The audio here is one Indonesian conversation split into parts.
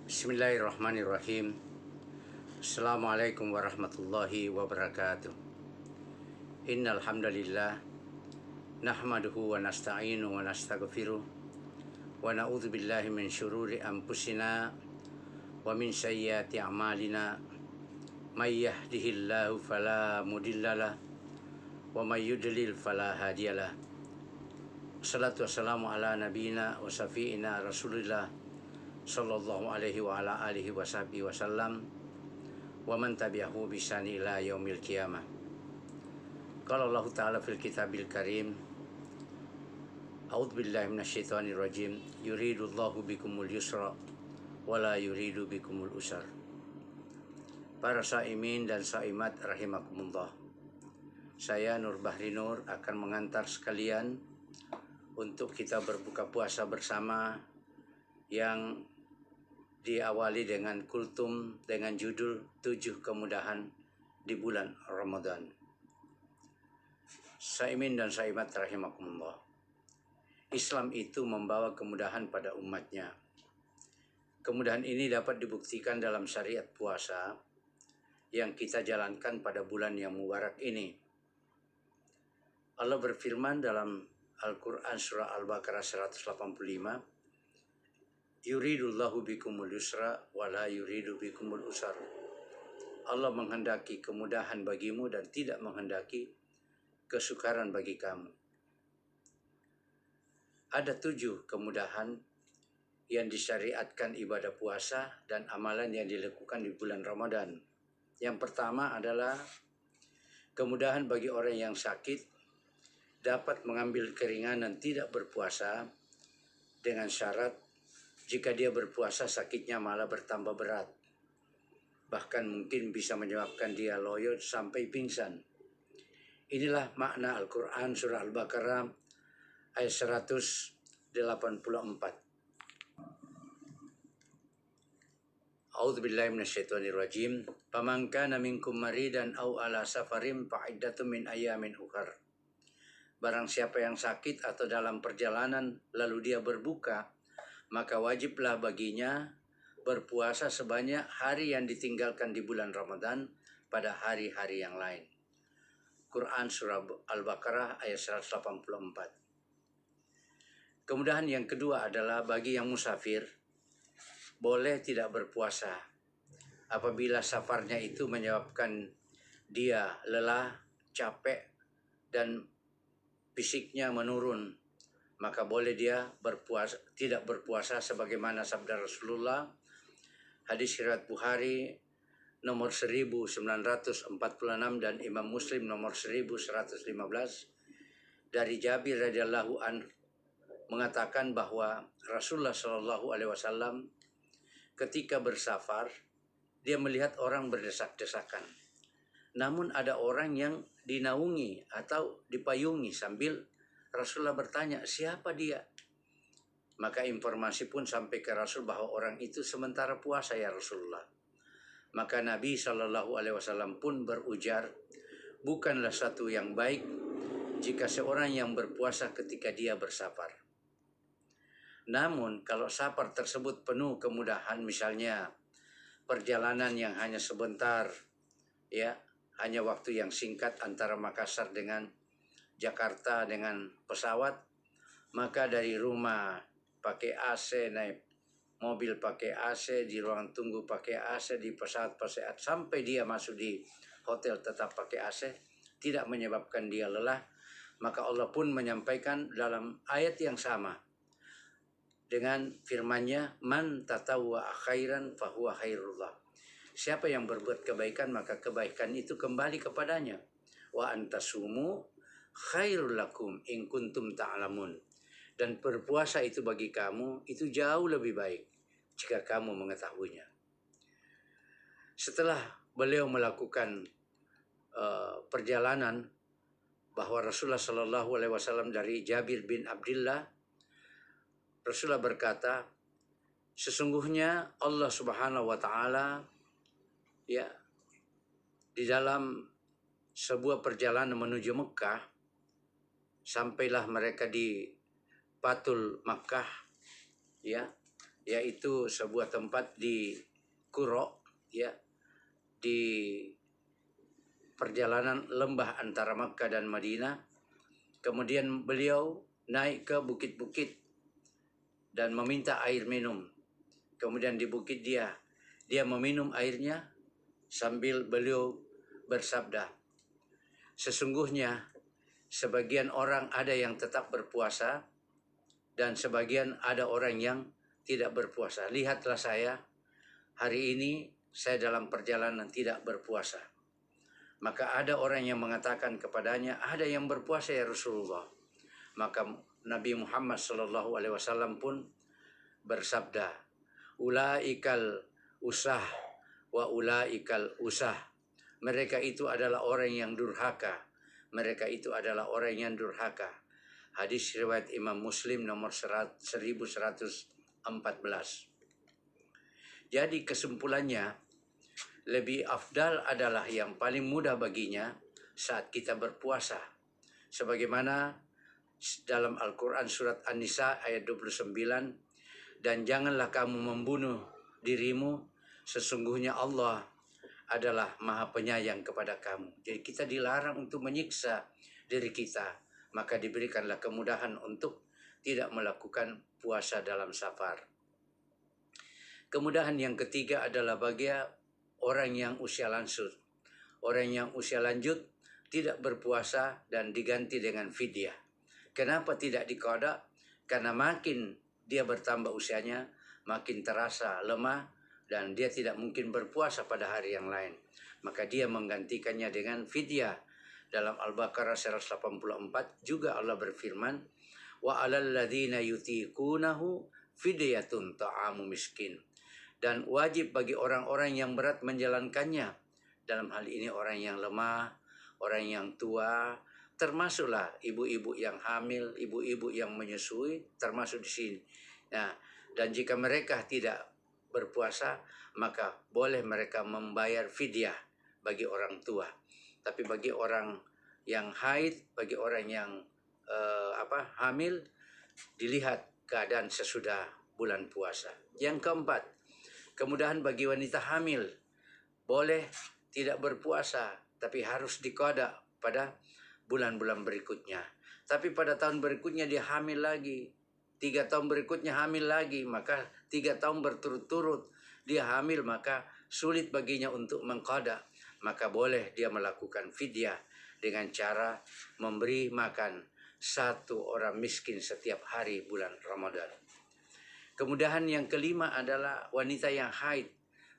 Bismillahirrahmanirrahim. Assalamualaikum warahmatullahi wabarakatuh. Innal hamdalillah nahmaduhu wa nasta'inu wa nastaghfiruh wa na'udzu billahi min syururi anfusina wa min sayyiati a'malina. May yahdihillahu fala mudhillalah wa may yudlil fala hadiyalah. Wassalatu wassalamu ala nabiyyina wa syafi'ina Rasulillah sallallahu alaihi wa ala alihi wa sahbihi wasallam wa man tabi'ahu bi ihsani ila yaumil qiyamah. Qala Allah Ta'ala fil kitabil karim, A'udzu billahi minasyaitonir rajim, yuridullahu bikumul yusra wa la yuridu bikumul usar. Para saimin dan saimat rahimakumullah. Saya Nur Bahri Nur akan mengantar sekalian untuk kita berbuka puasa bersama yang diawali dengan kultum dengan judul 7 kemudahan di bulan Ramadan. Saimin dan saimat rahimakumullah. Islam itu membawa kemudahan pada umatnya. Kemudahan ini dapat dibuktikan dalam syariat puasa yang kita jalankan pada bulan yang mubarak ini. Allah berfirman dalam Al-Quran surah Al-Baqarah 185, yuridullahu bikumul yusra wa la yuridu bikumul usar. Allah menghendaki kemudahan bagimu dan tidak menghendaki kesukaran bagi kamu. Ada 7 kemudahan yang disyariatkan ibadah puasa dan amalan yang dilakukan di bulan Ramadan. Yang pertama adalah kemudahan bagi orang yang sakit dapat mengambil keringanan tidak berpuasa dengan syarat jika dia berpuasa sakitnya malah bertambah berat. Bahkan mungkin bisa menyebabkan dia loyo sampai pingsan. Inilah makna Al-Quran surah Al-Baqarah ayat 184. A'udzubillahi minasyaitonirrajim. Faman kana minkum maridan aw ala safarin fa'iddatun min ayamin ukhar. Barang siapa yang sakit atau dalam perjalanan lalu dia berbuka, maka wajiblah baginya berpuasa sebanyak hari yang ditinggalkan di bulan Ramadan pada hari-hari yang lain. Quran surah Al-Baqarah ayat 184. Kemudahan yang kedua adalah bagi yang musafir boleh tidak berpuasa apabila safarnya itu menyebabkan dia lelah, capek dan fisiknya menurun. Maka boleh dia tidak berpuasa sebagaimana sabda Rasulullah hadis riwayat Bukhari nomor 1946 dan Imam Muslim nomor 1115 dari Jabir radhiyallahu anhu mengatakan bahwa Rasulullah Shallallahu alaihi wasallam ketika bersafar dia melihat orang berdesak-desakan. Namun ada orang yang dinaungi atau dipayungi sambil Rasulullah bertanya, siapa dia? Maka informasi pun sampai ke Rasul bahwa orang itu sementara puasa ya Rasulullah. Maka Nabi SAW pun berujar, bukanlah satu yang baik jika seorang yang berpuasa ketika dia bersafar. Namun kalau safar tersebut penuh kemudahan, misalnya perjalanan yang hanya sebentar, ya hanya waktu yang singkat antara Makassar dengan Jakarta dengan pesawat, maka dari rumah pakai AC, naik mobil pakai AC, di ruang tunggu pakai AC, di pesawat pakai AC, sampai dia masuk di hotel tetap pakai AC, tidak menyebabkan dia lelah. Maka Allah pun menyampaikan dalam ayat yang sama dengan firman-Nya, man tatawwa khairan fahuwa khairullah. Siapa yang berbuat kebaikan maka kebaikan itu kembali kepadanya. Wa antasumu khairul lakum in kuntum ta'lamun. Dan berpuasa itu bagi kamu itu jauh lebih baik jika kamu mengetahuinya. Setelah beliau melakukan perjalanan, bahwa Rasulullah Shallallahu alaihi wasallam dari Jabir bin Abdullah, Rasulullah berkata, sesungguhnya Allah Subhanahu wa taala ya di dalam sebuah perjalanan menuju Mekah, sampailah mereka di Patul Makkah, ya yaitu sebuah tempat di Qura, ya, di perjalanan lembah antara Makkah dan Madinah. Kemudian beliau naik ke bukit-bukit dan meminta air minum. Kemudian di bukit dia meminum airnya sambil beliau bersabda, sesungguhnya sebagian orang ada yang tetap berpuasa dan sebagian ada orang yang tidak berpuasa. Lihatlah saya, hari ini saya dalam perjalanan tidak berpuasa. Maka ada orang yang mengatakan kepadanya, ada yang berpuasa ya Rasulullah. Maka Nabi Muhammad SAW pun bersabda, ulaikal usah wa ulaikal usah. Mereka itu adalah orang yang durhaka. Mereka itu adalah orang yang durhaka. Hadis riwayat Imam Muslim nomor 1114. Jadi kesimpulannya, lebih afdal adalah yang paling mudah baginya saat kita berpuasa. Sebagaimana dalam Al-Quran surat An-Nisa ayat 29, dan janganlah kamu membunuh dirimu, sesungguhnya Allah adalah maha penyayang kepada kamu. Jadi kita dilarang untuk menyiksa diri kita, maka diberikanlah kemudahan untuk tidak melakukan puasa dalam safar. Kemudahan yang ketiga adalah bagi orang yang usia lanjut. Orang yang usia lanjut tidak berpuasa dan diganti dengan fidyah. Kenapa tidak diqada? Karena makin dia bertambah usianya, makin terasa lemah dan dia tidak mungkin berpuasa pada hari yang lain. Maka dia menggantikannya dengan fidyah. Dalam Al-Baqarah 184 juga Allah berfirman, wa 'alal ladzina yutiqunahu fidyatun ta'amu miskin. Dan wajib bagi orang-orang yang berat menjalankannya. Dalam hal ini orang yang lemah, orang yang tua, termasuklah ibu-ibu yang hamil, ibu-ibu yang menyusui, termasuk di sini. Nah, dan jika mereka tidak berpuasa, maka boleh mereka membayar fidyah bagi orang tua. Tapi bagi orang yang haid, bagi orang yang hamil, dilihat keadaan sesudah bulan puasa. Yang keempat, kemudahan bagi wanita hamil, boleh tidak berpuasa, tapi harus diqada pada bulan-bulan berikutnya. Tapi pada tahun berikutnya dia hamil lagi, 3 tahun berikutnya hamil lagi, maka 3 tahun berturut-turut dia hamil, maka sulit baginya untuk mengqada. Maka boleh dia melakukan fidyah dengan cara memberi makan 1 orang miskin setiap hari bulan Ramadan. Kemudahan yang kelima adalah wanita yang haid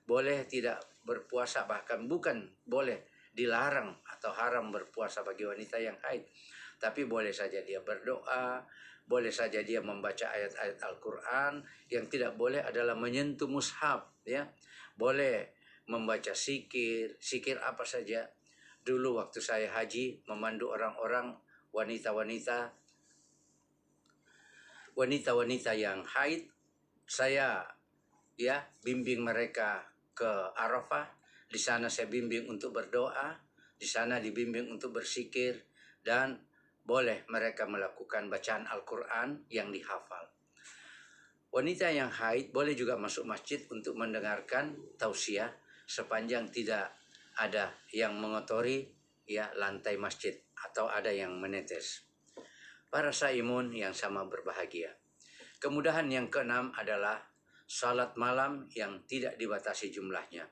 boleh tidak berpuasa, bahkan bukan boleh, dilarang atau haram berpuasa bagi wanita yang haid. Tapi boleh saja dia berdoa, boleh saja dia membaca ayat-ayat Al-Quran. Yang tidak boleh adalah menyentuh mushaf, ya. Boleh membaca zikir apa saja. Dulu waktu saya haji memandu orang-orang wanita-wanita yang haid, saya bimbing mereka ke Arafah. Di sana saya bimbing untuk berdoa, di sana dibimbing untuk berzikir, dan boleh mereka melakukan bacaan Al-Quran yang dihafal. Wanita yang haid boleh juga masuk masjid untuk mendengarkan tausiah sepanjang tidak ada yang mengotori lantai masjid atau ada yang menetes. Para saimun yang sama berbahagia. Kemudahan yang keenam adalah salat malam yang tidak dibatasi jumlahnya.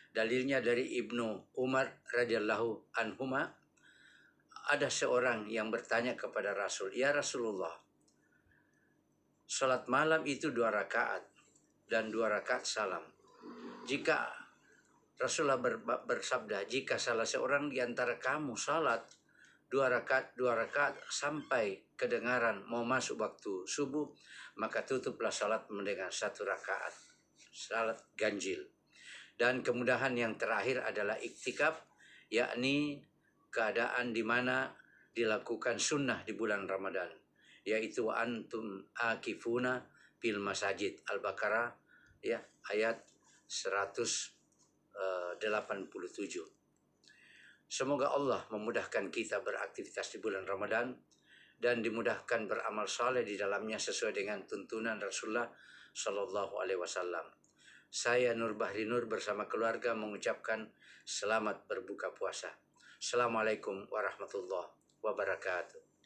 Dalilnya dari Ibnu Umar radhiyallahu anhuma, ada seorang yang bertanya kepada Rasul, ya Rasulullah, salat malam itu 2 rakaat dan 2 rakaat salam. Jika Rasulullah bersabda, jika salah seorang di antara kamu salat 2 rakaat sampai kedengaran mau masuk waktu subuh, maka tutuplah salat dengan 1 rakaat, salat ganjil. Dan kemudahan yang terakhir adalah iktikaf, yakni keadaan di mana dilakukan sunnah di bulan Ramadan, yaitu antum akifuna fil masajid, Al-Baqarah ayat 187. Semoga Allah memudahkan kita beraktivitas di bulan Ramadan dan dimudahkan beramal saleh di dalamnya sesuai dengan tuntunan Rasulullah Sallallahu Alaihi Wasallam. Saya Nur Bahri Nur bersama keluarga mengucapkan selamat berbuka puasa. Assalamualaikum warahmatullahi wabarakatuh.